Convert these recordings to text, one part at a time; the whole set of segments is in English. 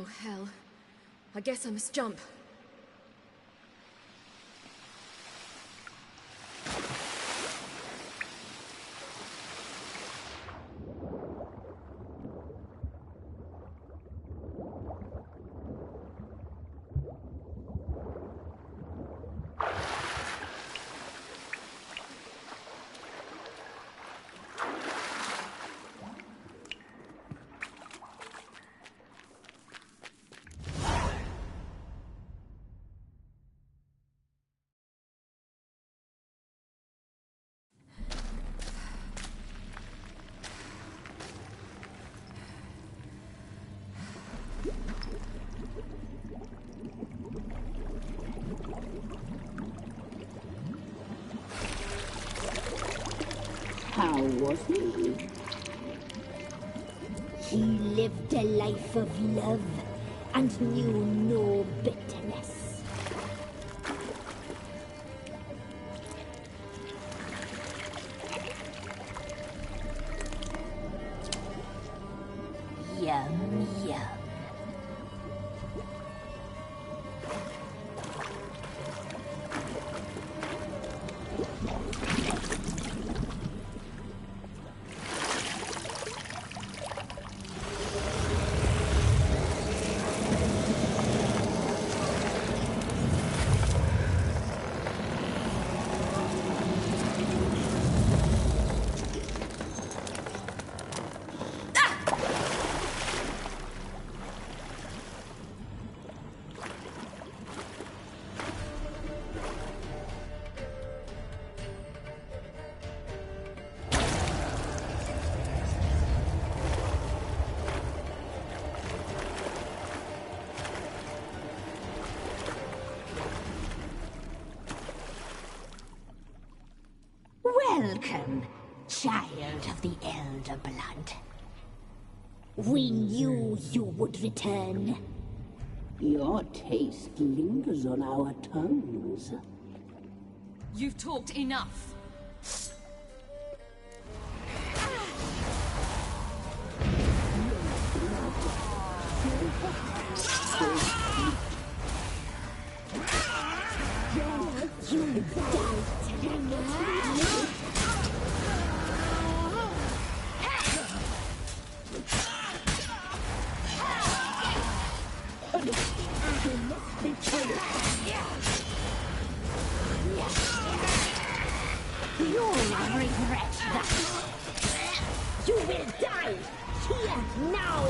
Oh, hell. I guess I must jump. How was he? He lived a life of love and knew no bitterness. Yum, yum. Welcome, child of the Elder Blood. We knew you would return. Your taste lingers on our tongues. You've talked enough. You died. You'll regret that. You will die here now.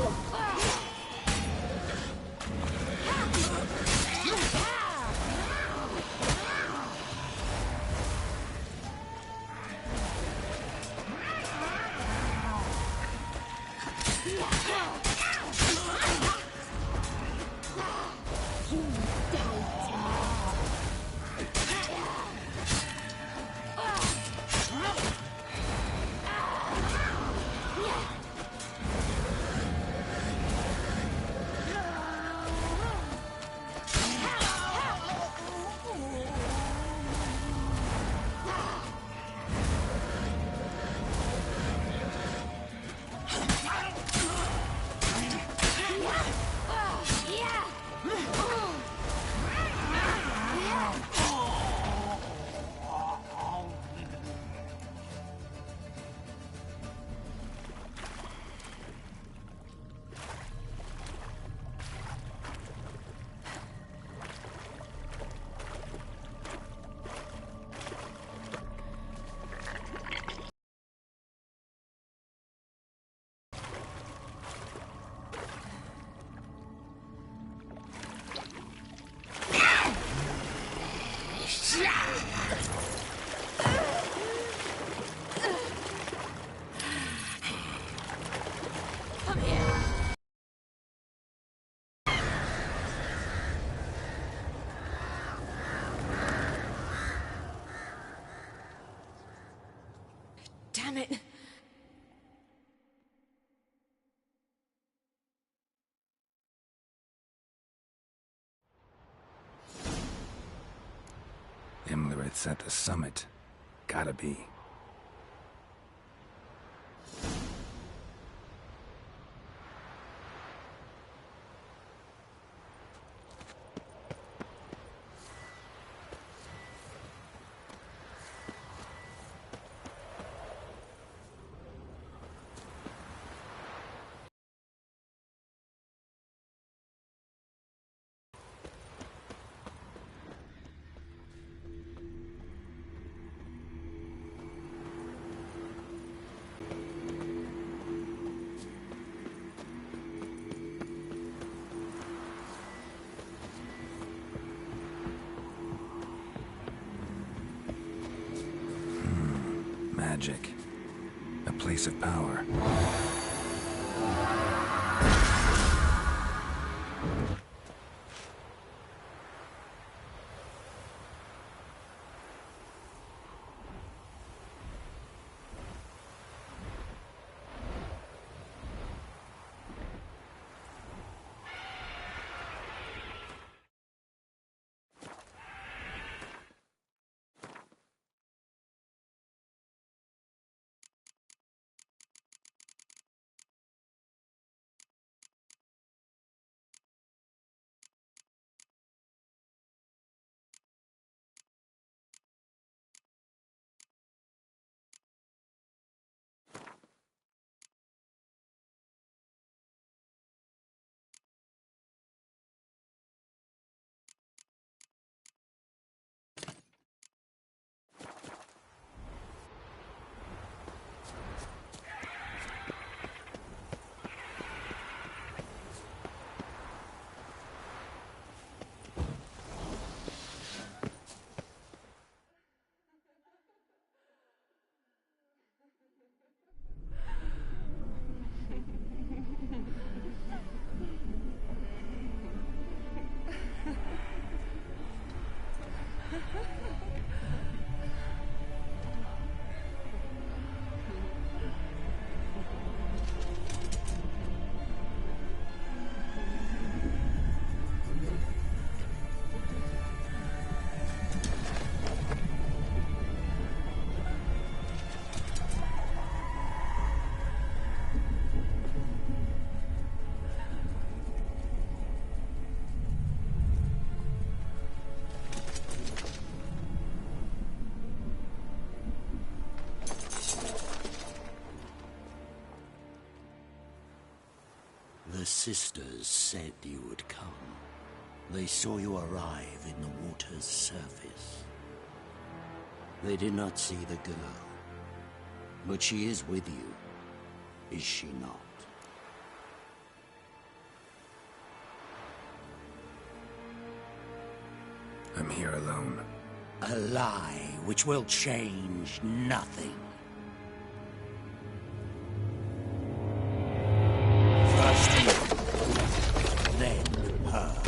Damn it. Imlerith's at the summit. Gotta be. magic. A place of power. The sisters said you would come. They saw you arrive in the water's surface. They did not see the girl. But she is with you, is she not? I'm here alone. A lie which will change nothing. First you, then her.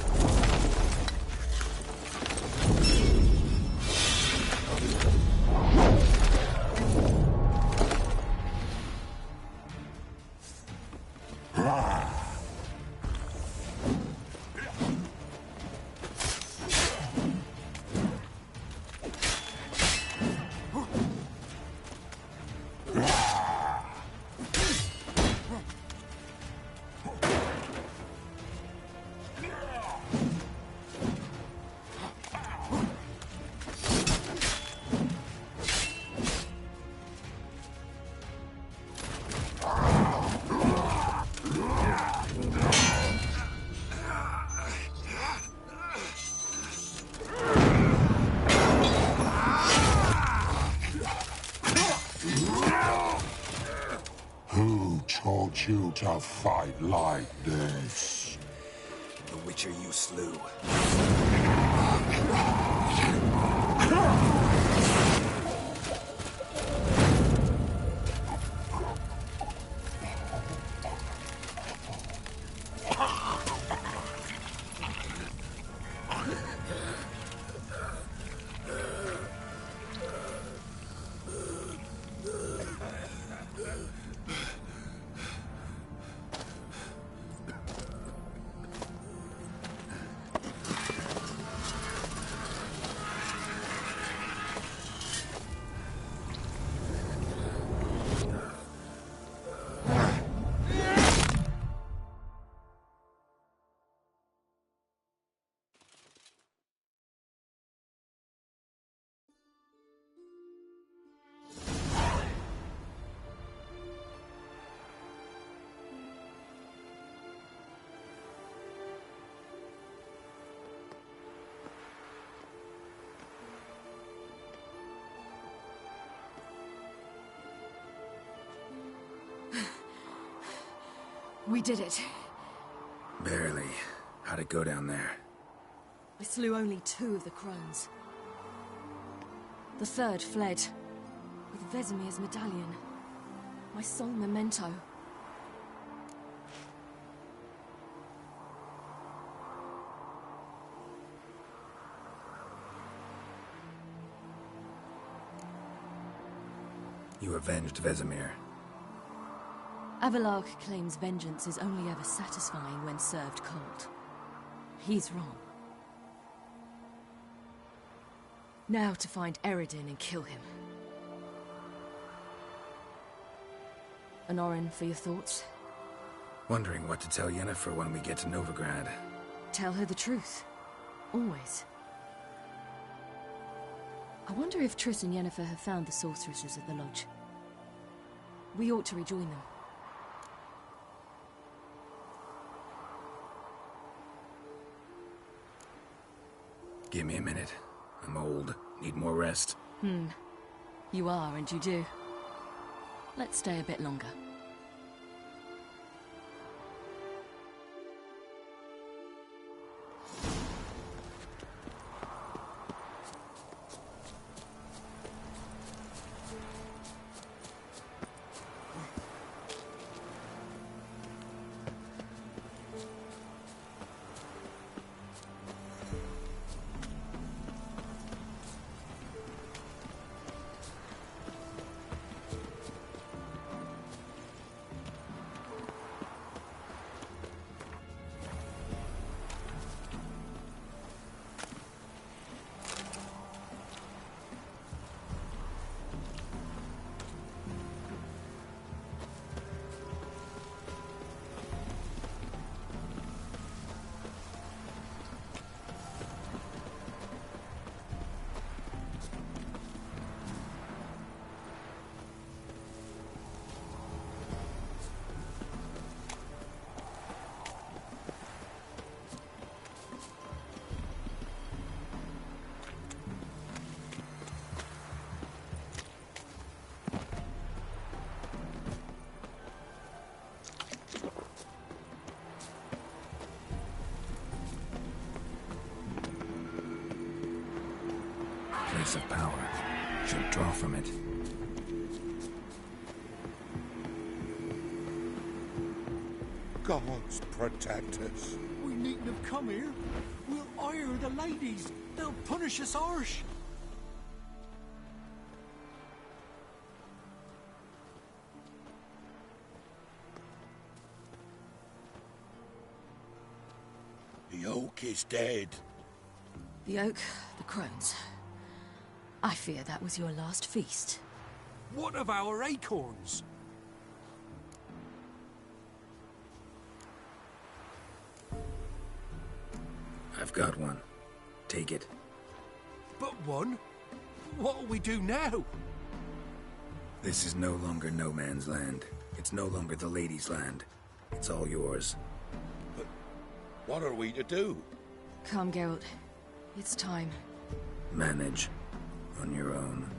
Who taught you to fight like this? The Witcher you slew. We did it. Barely. How'd it go down there? I slew only 2 of the crones. The third fled. With Vesemir's medallion. My sole memento. You avenged Vesemir. Avalark claims vengeance is only ever satisfying when served cold. He's wrong. Now to find Eredin and kill him. Honorin, for your thoughts? Wondering what to tell Yennefer when we get to Novigrad. Tell her the truth. Always. I wonder if Triss and Yennefer have found the sorceresses at the lodge. We ought to rejoin them. Give me a minute. I'm old. Need more rest. You are, and you do. Let's stay a bit longer. Place of power. Should draw from it. Gods protect us. We needn't have come here. We'll hire the ladies. They'll punish us harsh. The oak is dead. The oak, the crones. I fear that was your last feast. What of our acorns? I've got one. Take it. But one? What'll we do now? This is no longer no man's land. It's no longer the lady's land. It's all yours. But what are we to do? Come, Geralt. It's time. Manage. On your own.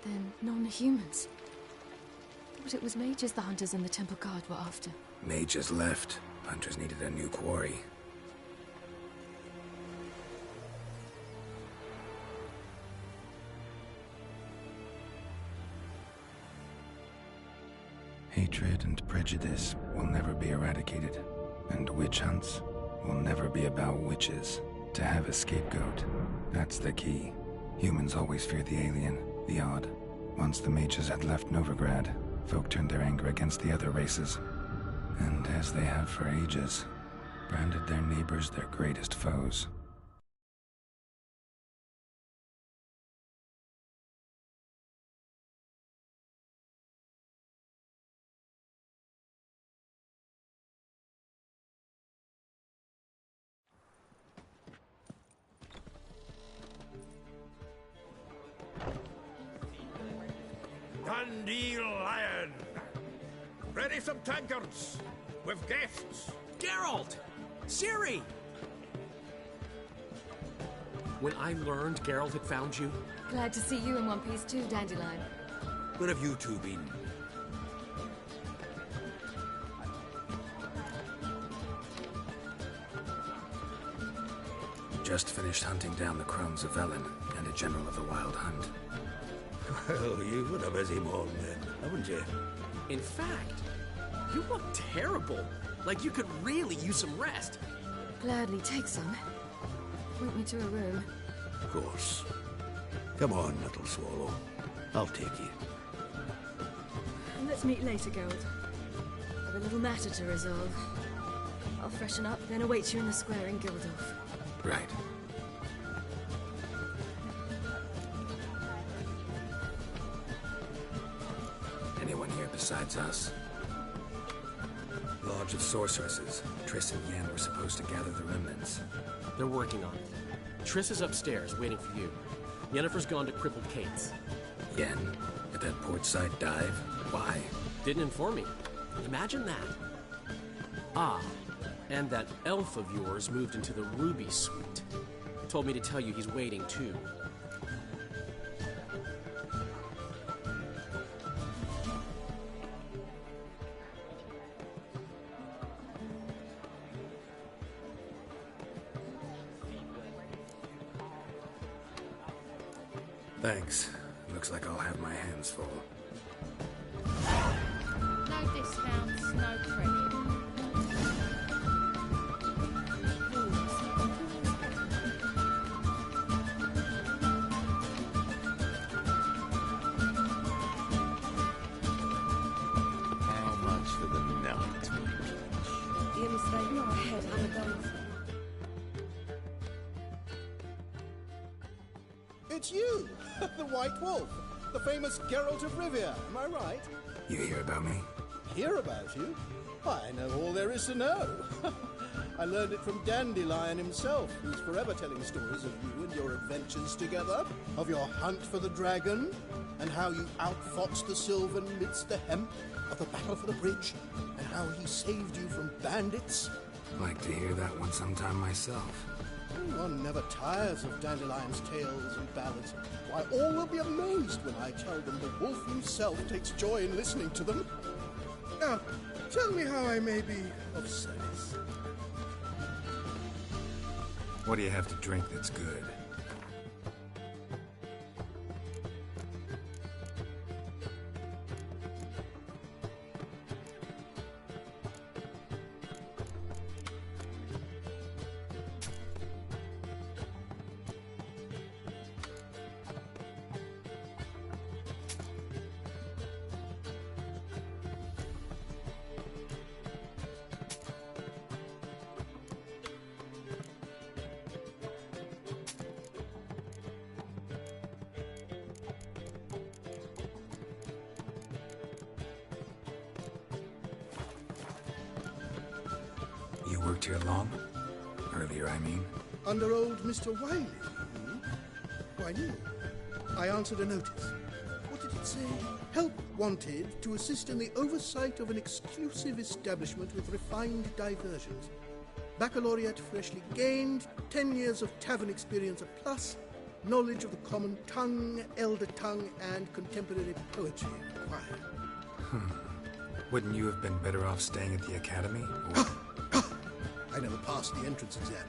Then non-humans. What thought it was mages the hunters and the temple guard were after. Mages left. Hunters needed a new quarry. Hatred and prejudice will never be eradicated, and witch hunts will never be about witches. To have a scapegoat, that's the key. Humans always fear the alien, the odd. Once the mages had left Novigrad, folk turned their anger against the other races. And as they have for ages, branded their neighbors their greatest foes. Dandelion! Ready some tankards! With guests! Geralt! Ciri! When I learned Geralt had found you... Glad to see you in one piece too, Dandelion. Where have you two been? Just finished hunting down the crones of Velen and a general of the Wild Hunt. Well, you've had a busy morning then, haven't you? In fact, you look terrible. Like you could really use some rest. Gladly take some. Point me to a room. Of course. Come on, little swallow. I'll take you. Let's meet later, Geralt. I've a little matter to resolve. I'll freshen up, then await you in the square in Gildorf. Right. Anyone here besides us? Lodge of Sorceresses. Triss and Yen were supposed to gather the remnants. They're working on it. Triss is upstairs, waiting for you. Yennefer's gone to Crippled Kate's. Yen? At that portside dive? Why? Didn't inform me. Imagine that. Ah, and that elf of yours moved into the Ruby Suite. Told me to tell you he's waiting, too. Thanks. Looks like I'll have my hands full. No discounts, no credit. How much for the night? You mistake your head, Annabelle. It's you, the White Wolf, the famous Geralt of Rivia, am I right? You hear about me? Hear about you? I know all there is to know. I learned it from Dandelion himself, who's forever telling stories of you and your adventures together, of your hunt for the dragon, and how you outfoxed the Sylvan midst the hemp, of the battle for the bridge, and how he saved you from bandits. Like to hear that one sometime myself. One never tires of Dandelion's tales and ballads. Why, all will be amazed when I tell them the wolf himself takes joy in listening to them. Now, tell me how I may be of service. What do you have to drink that's good? You worked here long? Earlier, I mean. Under old Mr. Wiley, Why, no. I answered a notice. What did it say? Help wanted to assist in the oversight of an exclusive establishment with refined diversions. Baccalaureate freshly gained, 10 years of tavern experience a plus, knowledge of the common tongue, elder tongue, and contemporary poetry required. Wouldn't you have been better off staying at the academy? Or... I never passed the entrance exam.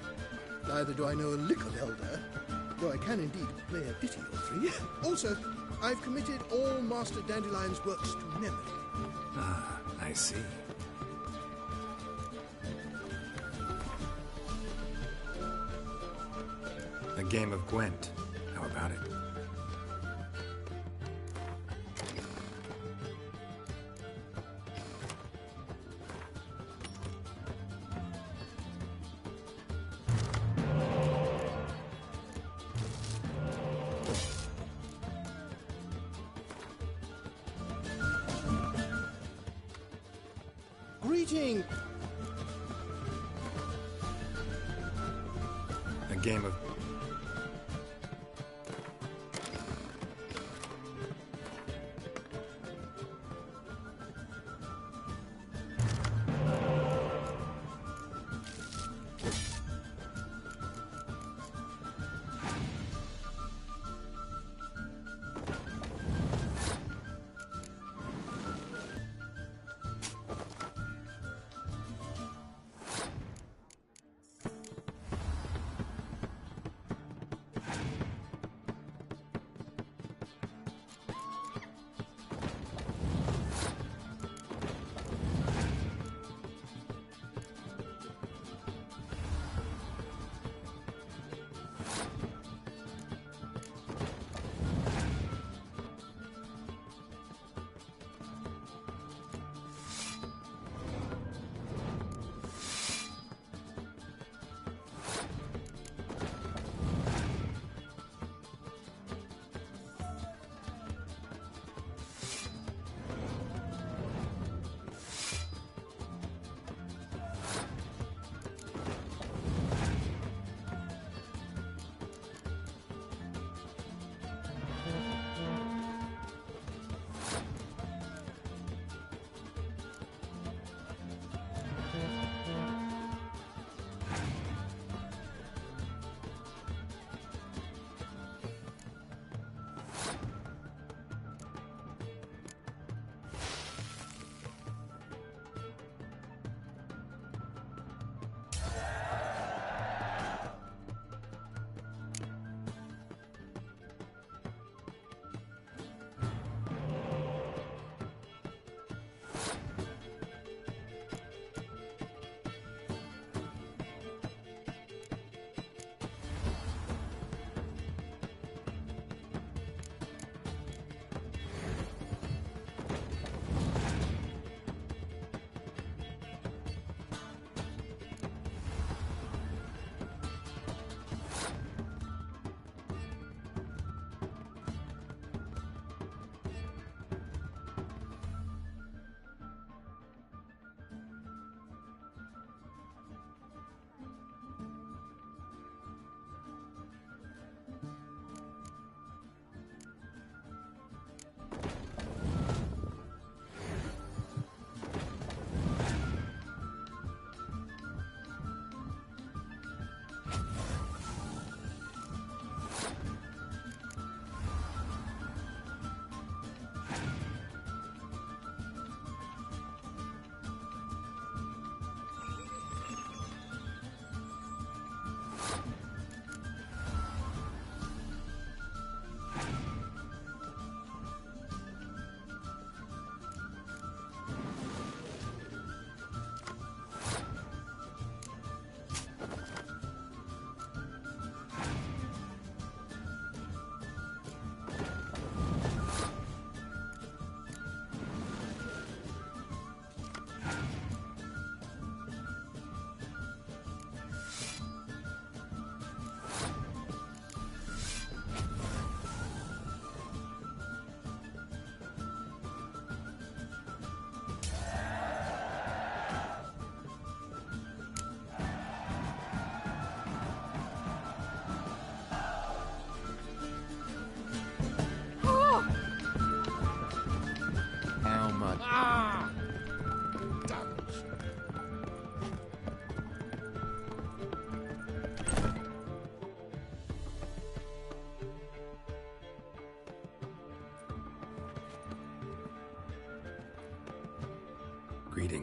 Neither do I know a lick of Elder, though I can indeed play a ditty or three. Also, I've committed all Master Dandelion's works to memory. Ah, I see. A game of Gwent. How about it? Greeting! A game of...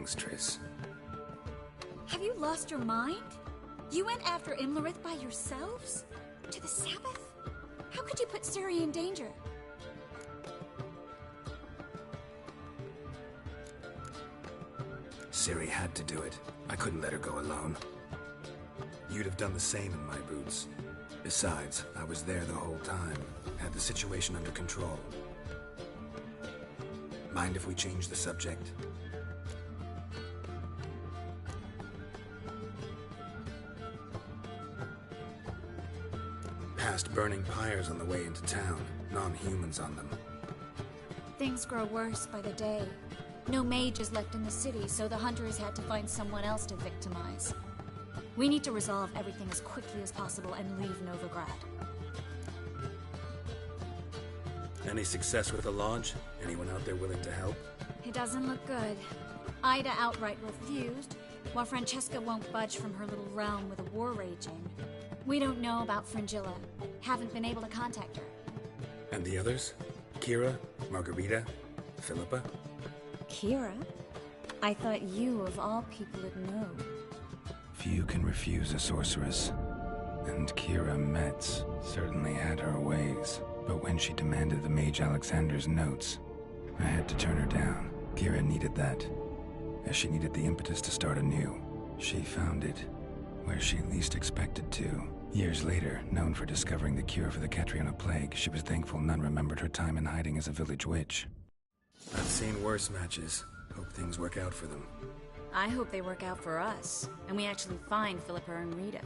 things, Triss. Have you lost your mind? You went after Imlerith by yourselves? To the Sabbath? How could you put Ciri in danger? Ciri had to do it. I couldn't let her go alone. You'd have done the same in my boots. Besides, I was there the whole time. Had the situation under control. Mind if we change the subject? Past burning pyres on the way into town. Non-humans on them. Things grow worse by the day. No mages left in the city, so the hunters had to find someone else to victimize. We need to resolve everything as quickly as possible and leave Novigrad. Any success with the lodge? Anyone out there willing to help? It doesn't look good. Ida outright refused, while Francesca won't budge from her little realm with a war raging. We don't know about Fringilla. Haven't been able to contact her. And the others? Kira? Margarita? Philippa? Kira? I thought you, of all people, would know. Few can refuse a sorceress. And Kira Metz certainly had her ways. But when she demanded the Mage Alexander's notes, I had to turn her down. Kira needed that, as she needed the impetus to start anew. She found it where she least expected to. Years later, known for discovering the cure for the Catriona plague, she was thankful none remembered her time in hiding as a village witch. I've seen worse matches. Hope things work out for them. I hope they work out for us, and we actually find Philippa and Rita.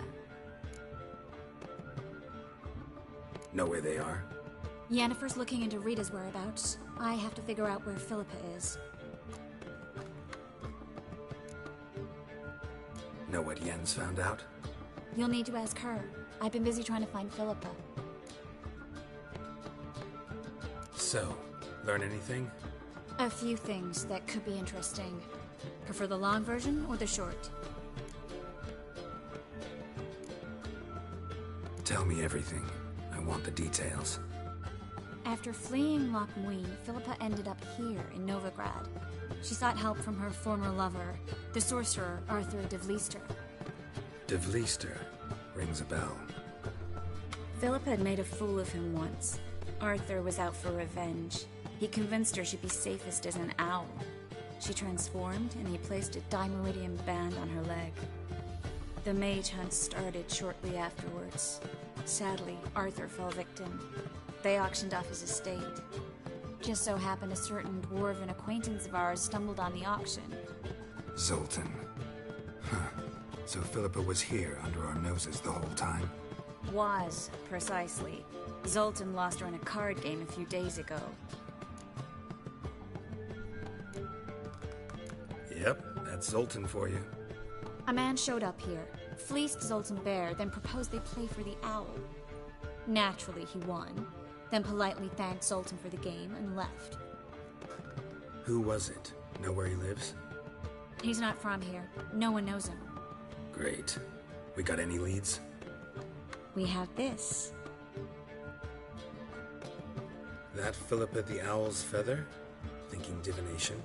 Know where they are? Yennefer's looking into Rita's whereabouts. I have to figure out where Philippa is. Know what Yen's found out? You'll need to ask her. I've been busy trying to find Philippa. So, learn anything? A few things that could be interesting. Prefer the long version or the short? Tell me everything. I want the details. After fleeing Loch Muin, Philippa ended up here in Novigrad. She sought help from her former lover, the sorcerer Arthur de Vlister. De Vlister rings a bell. Philippa had made a fool of him once. Arthur was out for revenge. He convinced her she'd be safest as an owl. She transformed, and he placed a Dimeridian band on her leg. The mage hunt started shortly afterwards. Sadly, Arthur fell victim. They auctioned off his estate. Just so happened a certain dwarven acquaintance of ours stumbled on the auction. Zoltan. Huh. So Philippa was here under our noses the whole time? Was, precisely. Zoltan lost her in a card game a few days ago. Yep, that's Zoltan for you. A man showed up here, fleeced Zoltan bare, then proposed they play for the owl. Naturally, he won, then politely thanked Zoltan for the game and left. Who was it? Know where he lives? He's not from here. No one knows him. Great. We got any leads? We have this. That Philippa the Owl's feather? Thinking divination?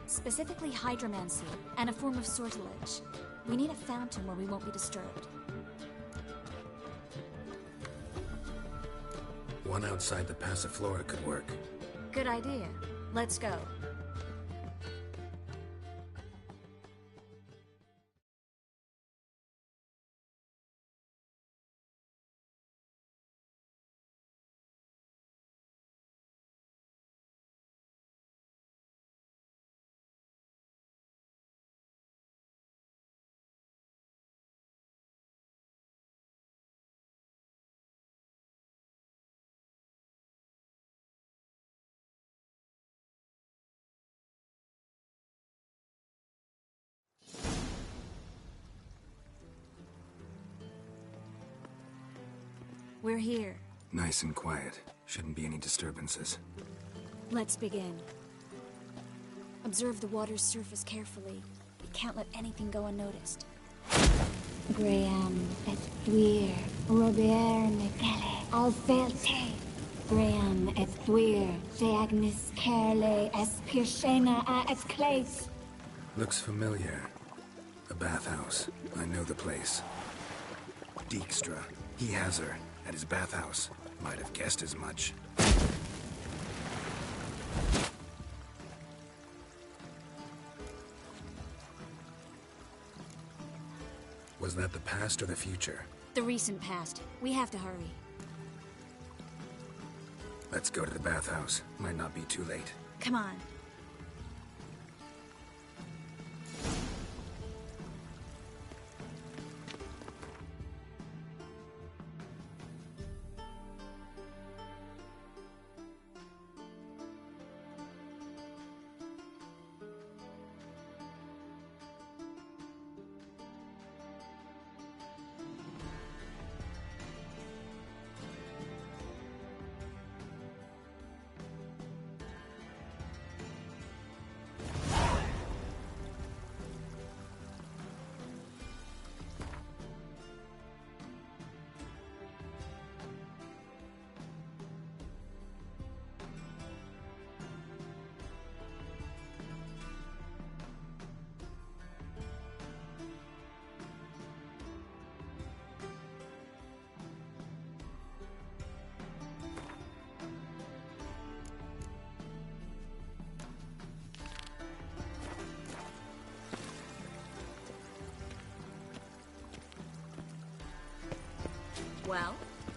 Specifically hydromancy, and a form of sortilege. We need a fountain where we won't be disturbed. One outside the Passiflora could work. Good idea. Let's go. We're here. Nice and quiet. Shouldn't be any disturbances. Let's begin. Observe the water's surface carefully. We can't let anything go unnoticed. Graham et thuir, Robert Mekele, Alfelte. Graham et thuir, Deagnis Kerle, Espirshena a Esclase. Looks familiar. A bathhouse. I know the place. Dijkstra. He has her. At his bathhouse. Might have guessed as much. Was that the past or the future? The recent past. We have to hurry. Let's go to the bathhouse. Might not be too late. Come on.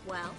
Well.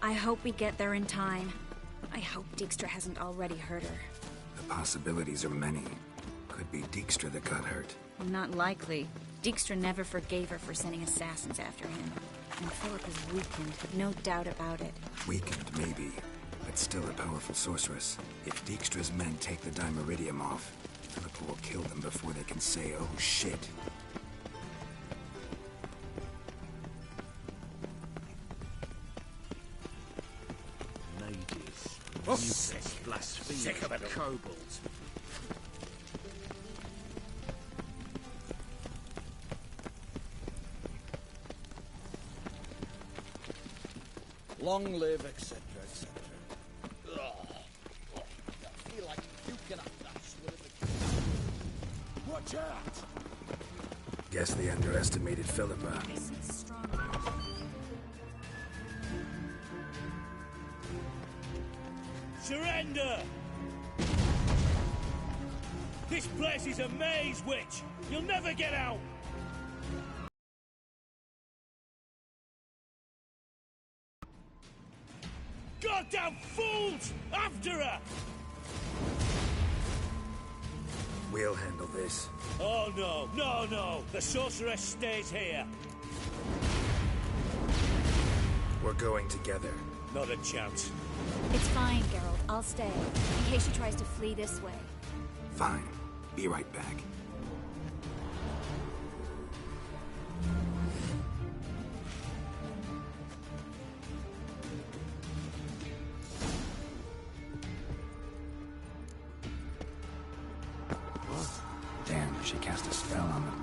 I hope we get there in time. I hope Dijkstra hasn't already hurt her. The possibilities are many. Could be Dijkstra that got hurt. Not likely. Dijkstra never forgave her for sending assassins after him. And Philip is weakened, no doubt about it. Weakened, maybe, but still a powerful sorceress. If Dijkstra's men take the Dimeridium off, Philippa will kill them before they can say, oh shit. Ladies, Oh, useless, blasphemous kobolds. Long live, etc., etc. I feel like puking up that swirl. Watch out! Guess they underestimated Philippa. Surrender! This place is a maze, witch! You'll never get out! Goddamn fools! After her! We'll handle this. Oh no, no, no! The sorceress stays here! We're going together. Not a chance. It's fine, Geralt. I'll stay, in case she tries to flee this way. Fine. Be right back. Damn, she cast a spell on them.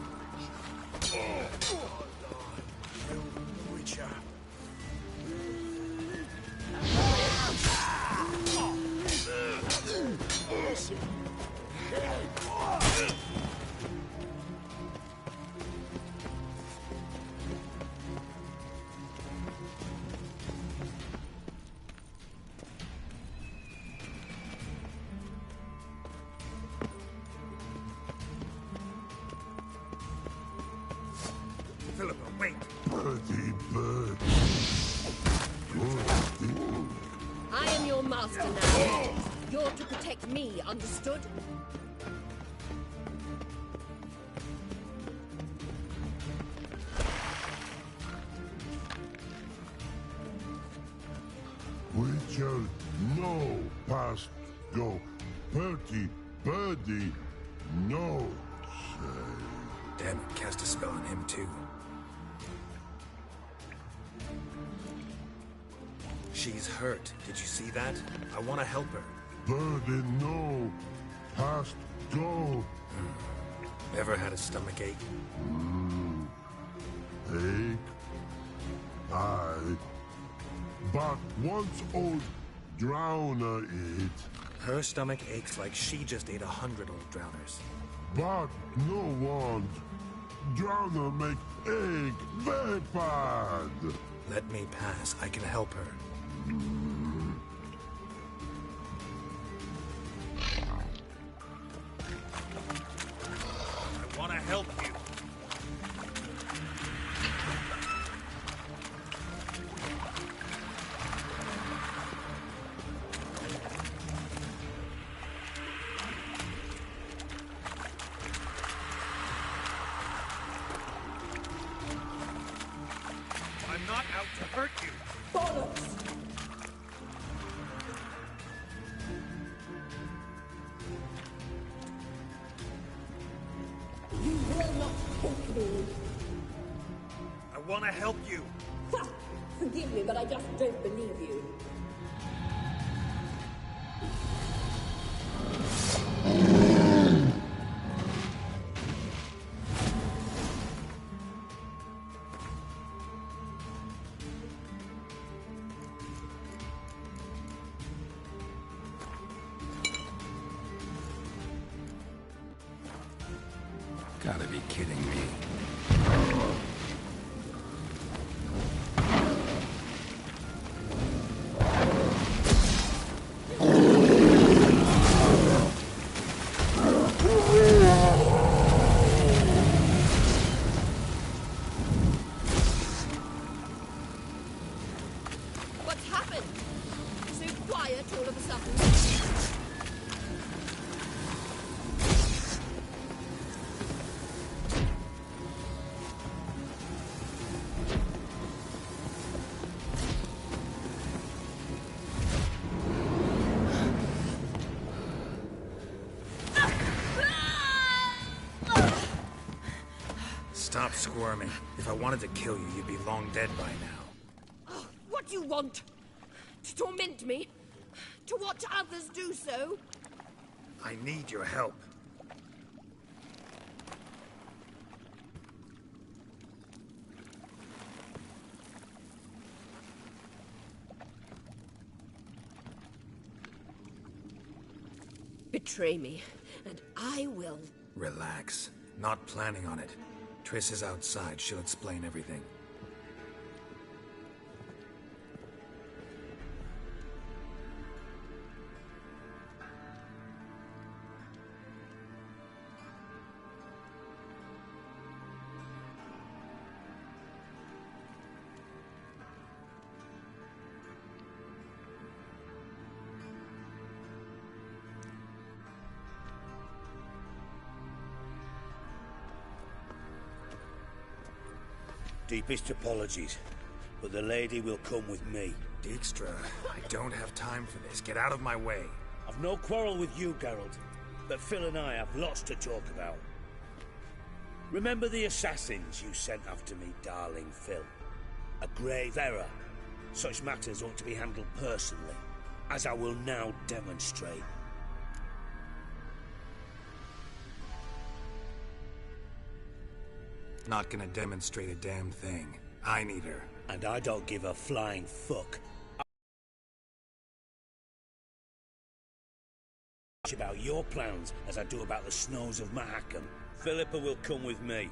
Witcher. Philippa, wait! Birdie, bird. I am your master now. You're to protect me, understood? Witcher, no, past go. Birdie, birdie, no, say. Damn it, cast a spell on him too. She's hurt. Did you see that? I want to help her. Birdie, no, past go. Ever had a stomach ache? Ache? Aye. But once old drowner eat. Her stomach aches like she just ate 100 old drowners. But no want. Drowner make egg very bad. Let me pass. I can help her. I want to help you. I'm not out to hurt you. Bollocks! You will not take me. I want to help you. Ha! Forgive me, but I just don't believe you. Gotta be kidding me. What's happened? Stop squirming. If I wanted to kill you, you'd be long dead by now. Oh, what do you want? To torment me? To watch others do so? I need your help. Betray me, and I will. Relax. Not planning on it. Triss is outside. She'll explain everything. Deepest apologies, but the lady will come with me. Dijkstra, I don't have time for this. Get out of my way. I've no quarrel with you, Geralt, but Phil and I have lots to talk about. Remember the assassins you sent after me, darling Phil? A grave error. Such matters ought to be handled personally, as I will now demonstrate. Not gonna demonstrate a damn thing. I need her. And I don't give a flying fuck about your plans as I do about the snows of Mahakam. Philippa will come with me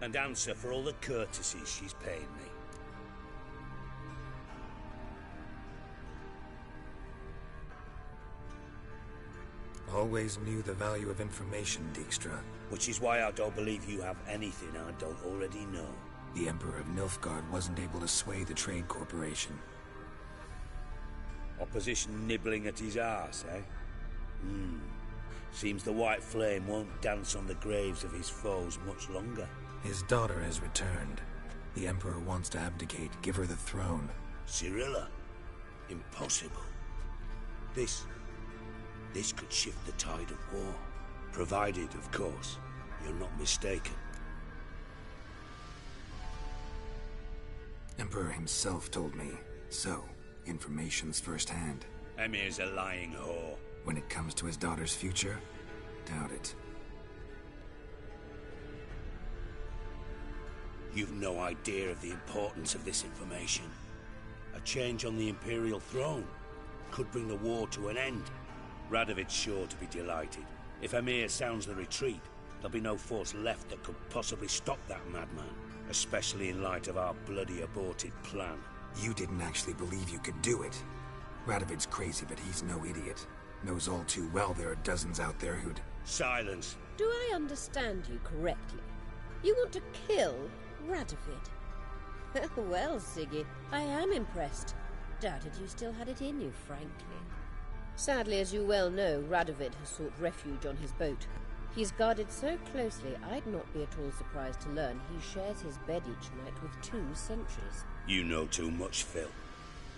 and answer for all the courtesies she's paid me. Always knew the value of information, Dijkstra. Which is why I don't believe you have anything I don't already know. The Emperor of Nilfgaard wasn't able to sway the Trade Corporation. Opposition nibbling at his arse, eh? Seems the White Flame won't dance on the graves of his foes much longer. His daughter has returned. The Emperor wants to abdicate, give her the throne. Cirilla? Impossible. This could shift the tide of war. Provided, of course, you're not mistaken. Emperor himself told me. So, information's firsthand. Emir's a lying whore. When it comes to his daughter's future, doubt it. You've no idea of the importance of this information. A change on the Imperial throne could bring the war to an end. Radovid's sure to be delighted. If Emir sounds the retreat, there'll be no force left that could possibly stop that madman, especially in light of our bloody aborted plan. You didn't actually believe you could do it. Radovid's crazy, but he's no idiot. Knows all too well there are dozens out there who'd... Silence! Do I understand you correctly? You want to kill Radovid? Well, Siggy, I am impressed. Doubted you still had it in you, frankly. Sadly, as you well know, Radovid has sought refuge on his boat. He's guarded so closely, I'd not be at all surprised to learn he shares his bed each night with 2 sentries. You know too much, Phil.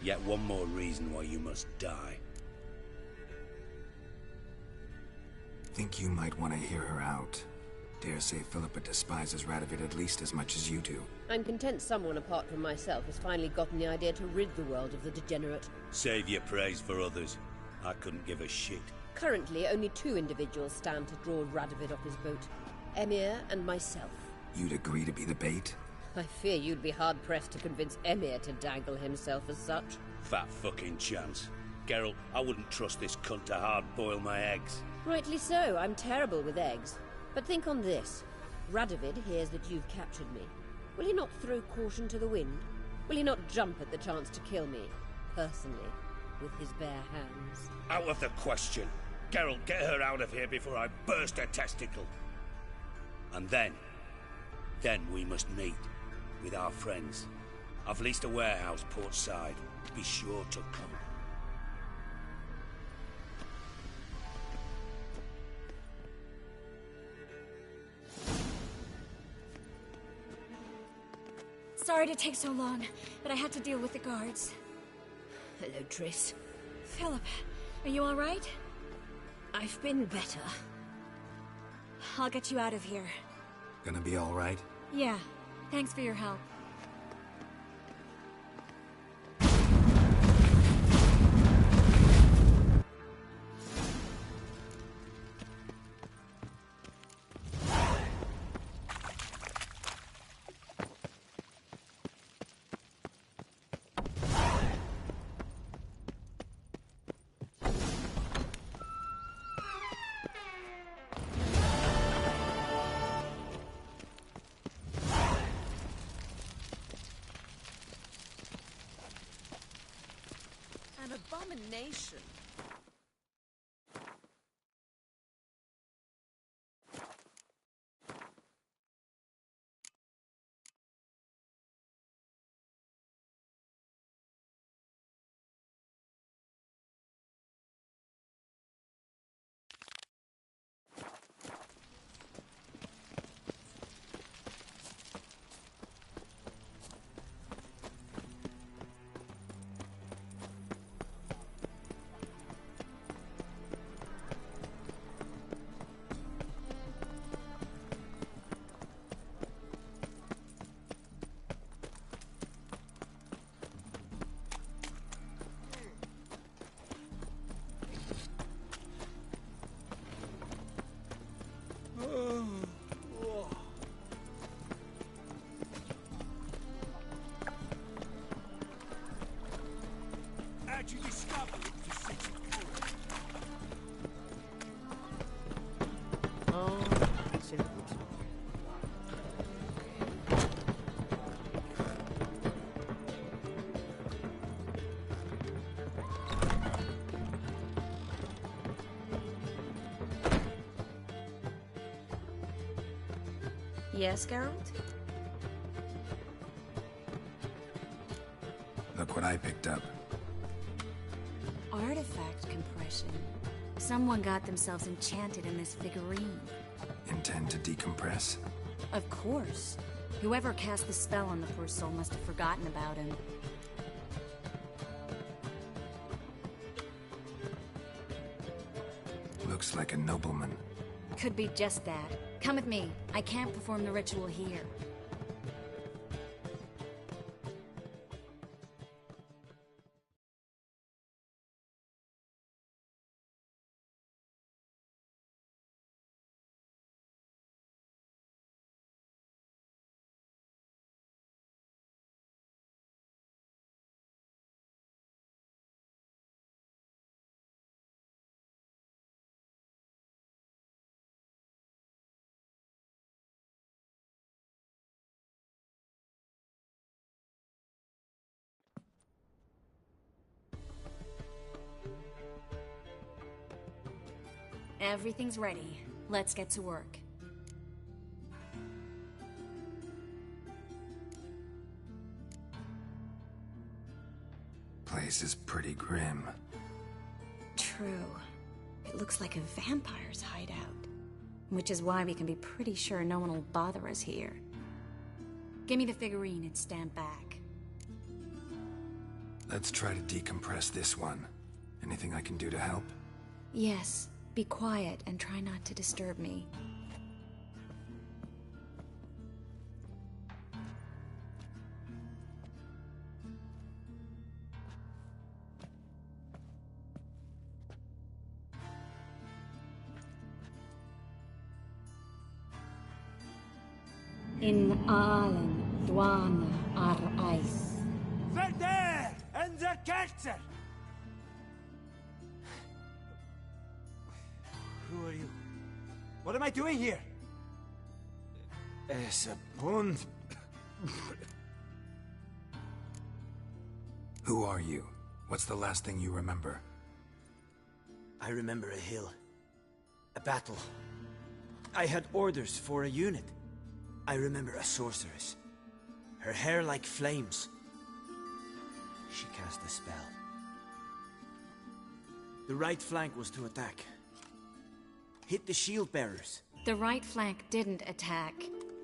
Yet one more reason why you must die. Think you might want to hear her out. Dare say Philippa despises Radovid at least as much as you do. I'm content someone apart from myself has finally gotten the idea to rid the world of the degenerate. Save your praise for others. I couldn't give a shit. Currently, only 2 individuals stand to draw Radovid off his boat. Emir and myself. You'd agree to be the bait? I fear you'd be hard-pressed to convince Emir to dangle himself as such. Fat fucking chance. Geralt, I wouldn't trust this cunt to hard-boil my eggs. Rightly so. I'm terrible with eggs. But think on this. Radovid hears that you've captured me. Will he not throw caution to the wind? Will he not jump at the chance to kill me, personally, with his bare hands? Out of the question. Geralt, get her out of here before I burst her testicle. And then we must meet with our friends. I've leased a warehouse port side. Be sure to come. Sorry to take so long, but I had to deal with the guards. Hello, Triss. Philip, are you all right? I've been better. I'll get you out of here. Gonna be all right? Yeah, thanks for your help. An abomination. How'd you discover it to sit Oh, it's in Yes, Geralt? Look what I picked up. Artifact compression. Someone got themselves enchanted in this figurine. Intend to decompress? Of course. Whoever cast the spell on the poor soul must have forgotten about him. Looks like a nobleman. Could be just that. Come with me. I can't perform the ritual here. Everything's ready. Let's get to work. Place is pretty grim. True. It looks like a vampire's hideout. Which is why we can be pretty sure no one will bother us here. Give me the figurine and stand back. Let's try to decompress this one. Anything I can do to help? Yes. Be quiet and try not to disturb me. In Aalen, Dwana, ar Eis. Verder and the Kerzer! Who are you? What am I doing here? Es a bond. Who are you? What's the last thing you remember? I remember a hill. A battle. I had orders for a unit. I remember a sorceress. Her hair like flames. She cast a spell. The right flank was to attack. Hit the shield bearers. The right flank didn't attack,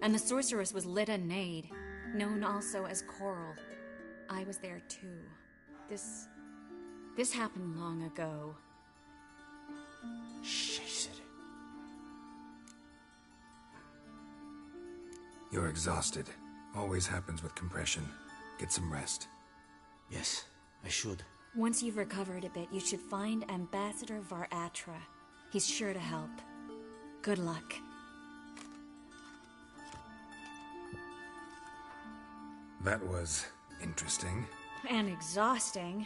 and the sorceress was Lyda Nade, known also as Coral. I was there too. This happened long ago. You're exhausted. Always happens with compression. Get some rest. Yes, I should. Once you've recovered a bit, you should find Ambassador Varatra. He's sure to help. Good luck. That was interesting. And exhausting.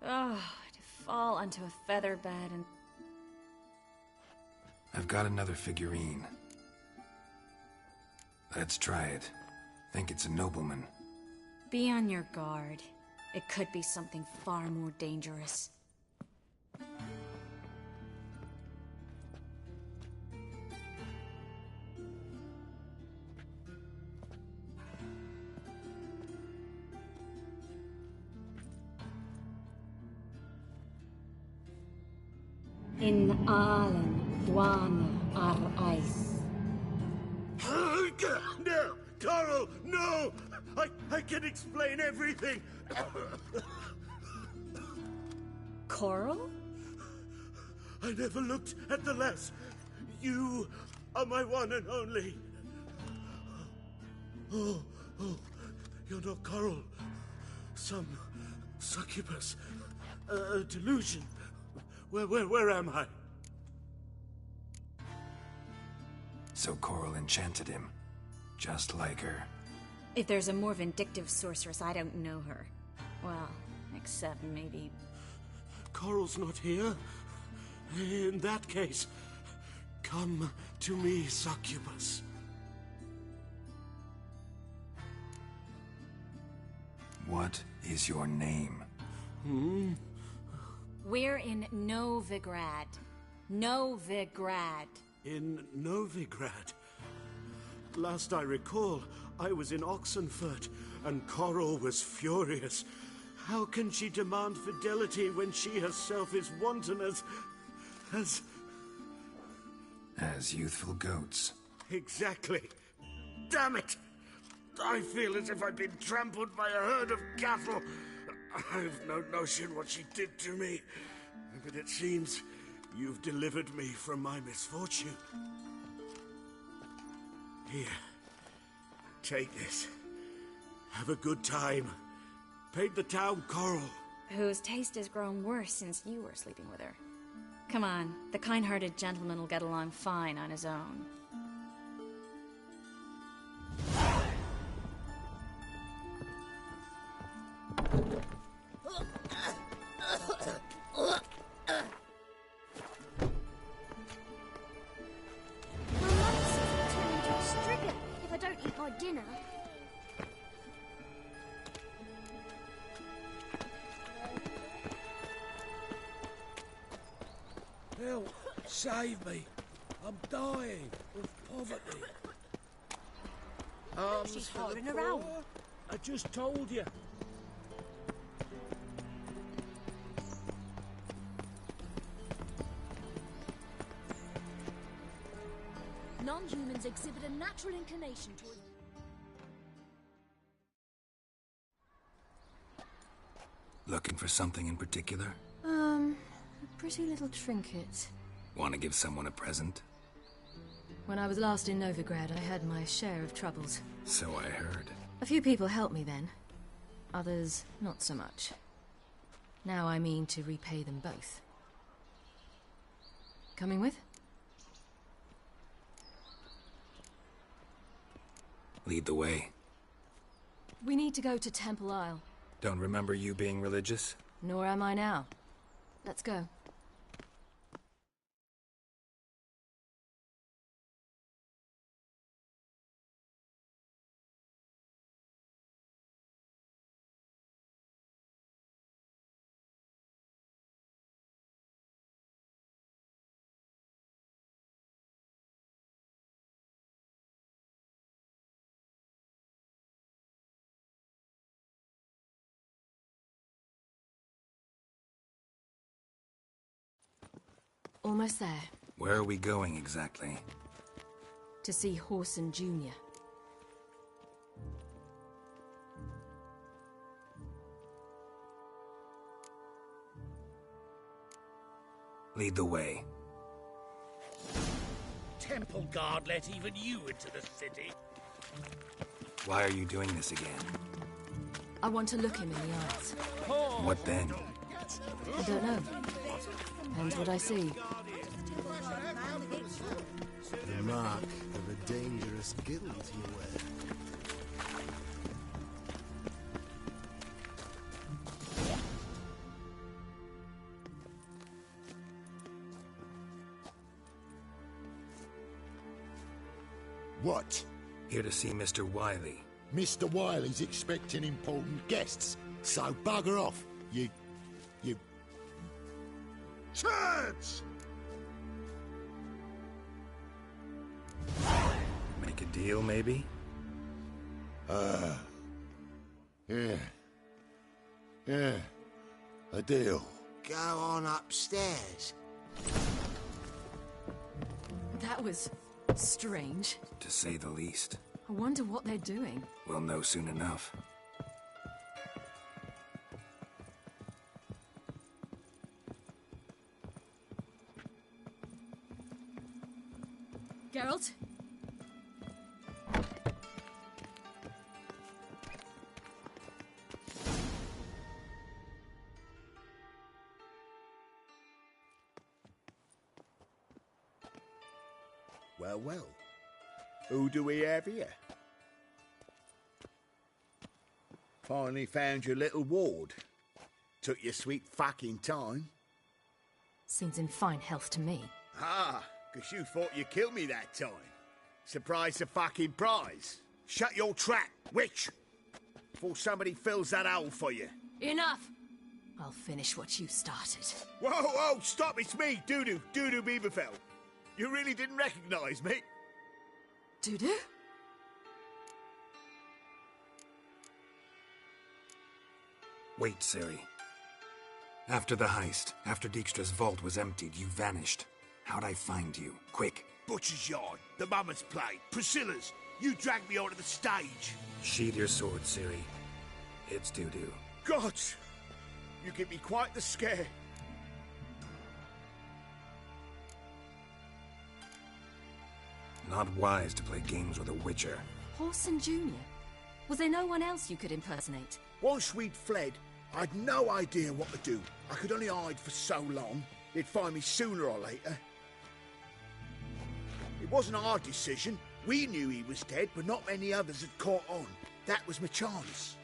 Oh, to fall onto a feather bed and... I've got another figurine. Let's try it. Think it's a nobleman. Be on your guard. It could be something far more dangerous. In Alan, Duana, ar Ice. No! Coral, no! I can explain everything! Coral? I never looked at the lass. You are my one and only. Oh, you're not Coral. Some succubus. A delusion. Where am I? So Coral enchanted him. Just like her. If there's a more vindictive sorceress, I don't know her. Well, except maybe... Coral's not here. In that case, come to me, succubus. What is your name? We're in Novigrad. Novigrad. In Novigrad? Last I recall, I was in Oxenfurt, and Coral was furious. How can she demand fidelity when she herself is wanton as youthful goats. Exactly. Damn it! I feel as if I'd been trampled by a herd of cattle. I've no notion what she did to me, but it seems you've delivered me from my misfortune. Here, take this. Have a good time. Paint the town Coral. Whose taste has grown worse since you were sleeping with her. Come on, the kind-hearted gentleman will get along fine on his own. Dinner. Help! Save me! I'm dying of poverty. She's hollering around. I just told you. Non-humans exhibit a natural inclination toward... Looking for something in particular? A pretty little trinket. Want to give someone a present? When I was last in Novigrad, I had my share of troubles. So I heard. A few people helped me then. Others, not so much. Now I mean to repay them both. Coming with? Lead the way. We need to go to Temple Isle. Don't remember you being religious? Nor am I now. Let's go. Almost there. Where are we going exactly? To see Horson Jr. Lead the way. Temple Guard let even you into the city. Why are you doing this again? I want to look him in the eyes. What then? I don't know. Depends what I see. The mark of a dangerous guild you wear. What? Here to see Mr. Wiley. Mr. Wiley's expecting important guests, so bugger off, you... Turds! Make a deal, maybe? Yeah. Yeah. A deal. Go on upstairs. That was strange. To say the least. I wonder what they're doing. We'll know soon enough. Geralt? Well, well. Who do we have here? Finally found your little ward. Took your sweet fucking time. Seems in fine health to me. Ah, 'cause you thought you killed me that time. Surprise the fucking prize. Shut your trap, witch! Before somebody fills that hole for you. Enough! I'll finish what you started. Whoa, whoa, stop, it's me, Dudu Beaverfell. You really didn't recognise me? Dudu? Wait, Ciri. After the heist, after Dijkstra's vault was emptied, you vanished. How'd I find you? Quick. Butcher's Yard, the Mama's Plate, Priscilla's. You dragged me onto the stage. Sheathe your sword, Ciri. It's Dudu. God! You give me quite the scare. Not wise to play games with a witcher. Horson Jr.? Was there no one else you could impersonate? Once we'd fled, I'd no idea what to do. I could only hide for so long. They'd find me sooner or later. It wasn't our decision. We knew he was dead, but not many others had caught on. That was my chance.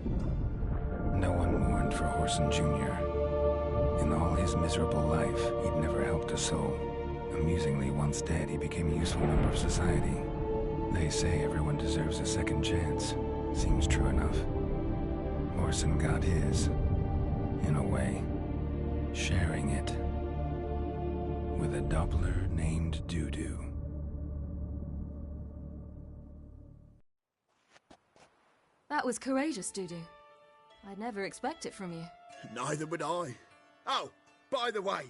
No one mourned for Horson Jr. In all his miserable life, he'd never helped a soul. Amusingly, once dead, he became a useful member of society. They say everyone deserves a second chance. Seems true enough. Horson got his, in a way, sharing it with a Doppler named Dudu. That was courageous, Dudu. I'd never expect it from you. Neither would I. Oh, by the way,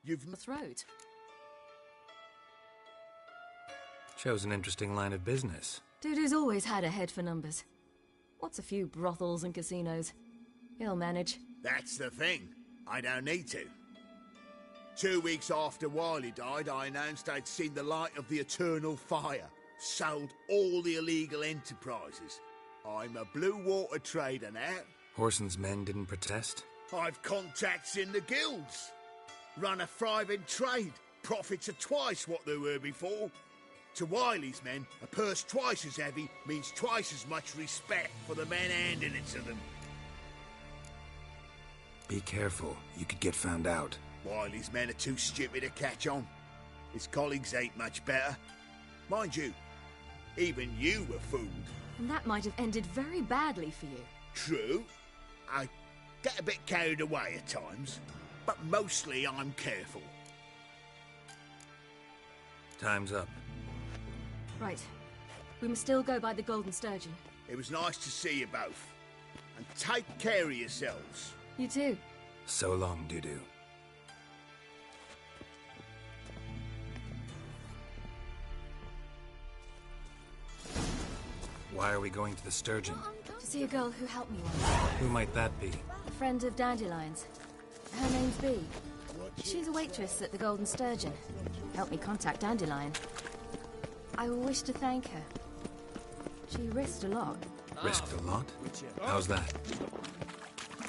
you've... The throat. Chose an interesting line of business. Dudu's always had a head for numbers. What's a few brothels and casinos? He'll manage. That's the thing. I don't need to. 2 weeks after Wiley died, I announced I'd seen the light of the eternal fire. Sold all the illegal enterprises. I'm a blue water trader now. Horson's men didn't protest? I've contacts in the guilds. Run a thriving trade. Profits are twice what they were before. To Wiley's men, a purse twice as heavy means twice as much respect for the men handing it to them. Be careful. You could get found out. Wiley's men are too stupid to catch on. His colleagues ain't much better. Mind you, even you were fooled. And that might have ended very badly for you. True. I get a bit carried away at times, but mostly I'm careful. Time's up. Right. We must still go by the Golden Sturgeon. It was nice to see you both. And take care of yourselves. You too. So long, Dudu. Why are we going to the Sturgeon? To see a girl who helped me once. Who might that be? A friend of Dandelion's. Her name's Bee. She's a waitress at the Golden Sturgeon. Helped me contact Dandelion. I wish to thank her. She risked a lot. Risked a lot? How's that?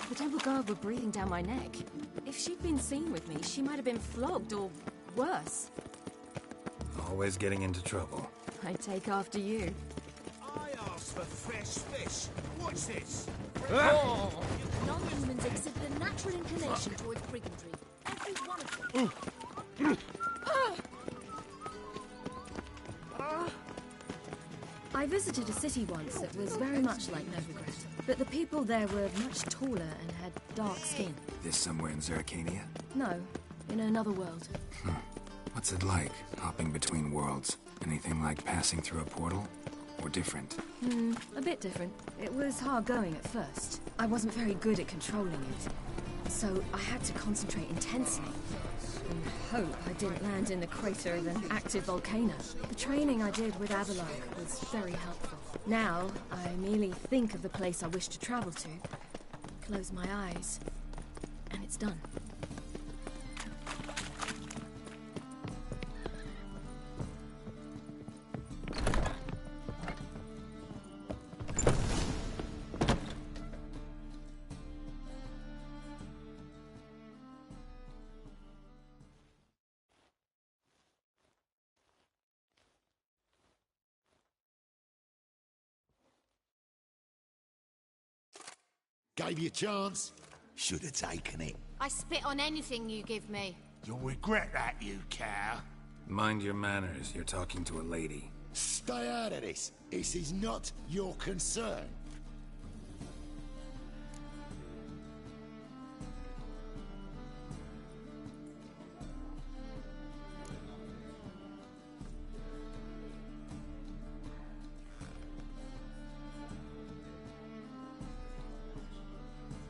The temple guard were breathing down my neck. If she'd been seen with me, she might have been flogged or worse. Always getting into trouble. I take after you. I asked for fresh fish. What's this? Non-humans exhibit a natural inclination towards brigandry. Every one of them. I visited a city once that was very much like Novigrad, but the people there were much taller and had dark skin. This somewhere in Zeracania? No, in another world. What's it like, hopping between worlds? Anything like passing through a portal? Or different? A bit different. It was hard going at first. I wasn't very good at controlling it, so I had to concentrate intensely. And hope I didn't land in the crater of an active volcano. The training I did with Avalok was very helpful. Now, I merely think of the place I wish to travel to, close my eyes, and it's done. Gave you a chance. Should have taken it. I spit on anything you give me. You'll regret that, you cow. Mind your manners, you're talking to a lady. Stay out of this. This is not your concern.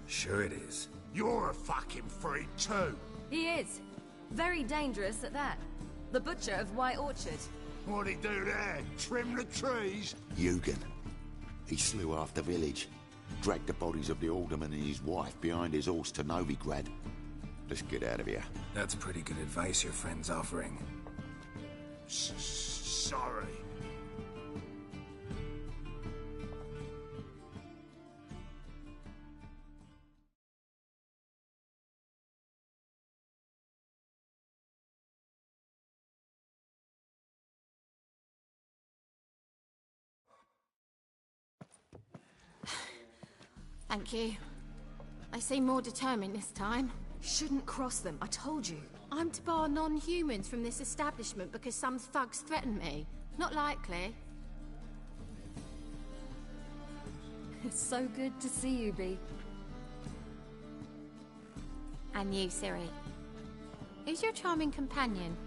Sure it is. You're a fucking freak too. He is. Very dangerous at that. The butcher of White Orchard. What'd he do there? Trim the trees? Eugen. He slew half the village. Dragged the bodies of the alderman and his wife behind his horse to Novigrad. Let's get out of here. That's pretty good advice your friend's offering. Sorry. Thank you. They seem more determined this time. Shouldn't cross them, I told you. I'm to bar non-humans from this establishment because some thugs threaten me. Not likely. It's so good to see you, Bee. And you, Ciri. Who's your charming companion?